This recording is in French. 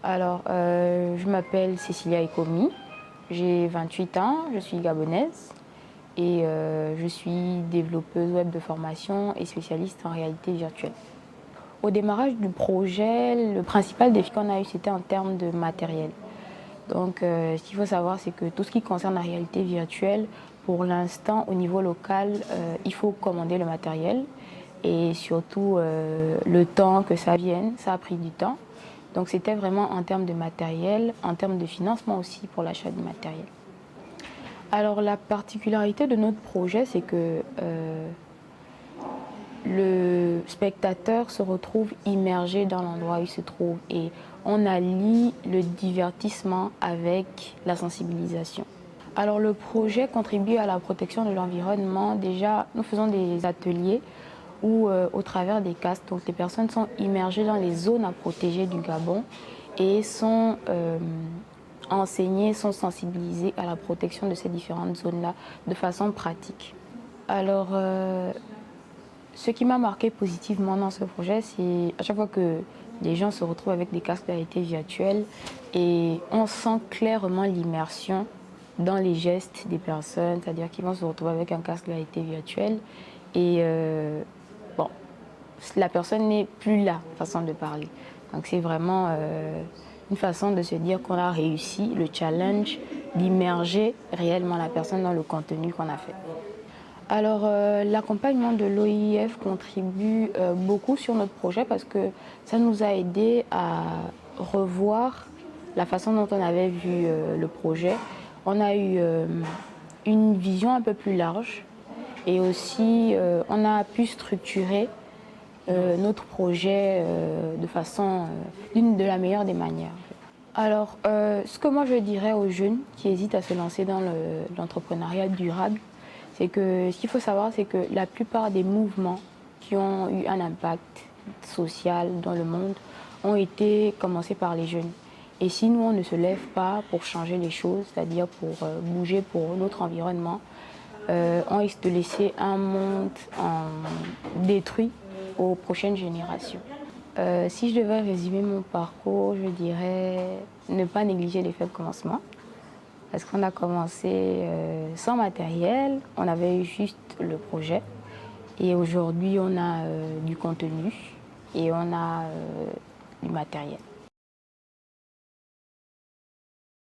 Alors, je m'appelle Cécilia Ekomi, j'ai 28 ans, je suis gabonaise et je suis développeuse web de formation et spécialiste en réalité virtuelle. Au démarrage du projet, le principal défi qu'on a eu, c'était en termes de matériel. Donc, ce qu'il faut savoir, c'est que tout ce qui concerne la réalité virtuelle, pour l'instant, au niveau local, il faut commander le matériel et surtout le temps que ça vienne, ça a pris du temps. Donc, c'était vraiment en termes de matériel, en termes de financement aussi pour l'achat du matériel. Alors, la particularité de notre projet, c'est que le spectateur se retrouve immergé dans l'endroit où il se trouve et on allie le divertissement avec la sensibilisation. Alors le projet contribue à la protection de l'environnement. Déjà, nous faisons des ateliers où au travers des casques, donc les personnes sont immergées dans les zones à protéger du Gabon et sont enseignées, sont sensibilisées à la protection de ces différentes zones-là de façon pratique. Alors, ce qui m'a marqué positivement dans ce projet, c'est à chaque fois que les gens se retrouvent avec des casques de réalité virtuelle et on sent clairement l'immersion dans les gestes des personnes, c'est-à-dire qu'ils vont se retrouver avec un casque de réalité virtuelle et bon, la personne n'est plus là, façon de parler. Donc c'est vraiment une façon de se dire qu'on a réussi le challenge d'immerger réellement la personne dans le contenu qu'on a fait. Alors, l'accompagnement de l'OIF contribue beaucoup sur notre projet parce que ça nous a aidé à revoir la façon dont on avait vu le projet. On a eu une vision un peu plus large et aussi on a pu structurer notre projet de la meilleure des manières. Alors, ce que moi je dirais aux jeunes qui hésitent à se lancer dans l'entrepreneuriat durable, c'est que ce qu'il faut savoir, c'est que la plupart des mouvements qui ont eu un impact social dans le monde ont été commencés par les jeunes. Et si nous, on ne se lève pas pour changer les choses, c'est-à-dire pour bouger pour notre environnement, on risque de laisser un monde détruit aux prochaines générations. Si je devais résumer mon parcours, je dirais ne pas négliger les faibles commencements. Parce qu'on a commencé sans matériel, on avait eu juste le projet. Et aujourd'hui, on a du contenu et on a du matériel.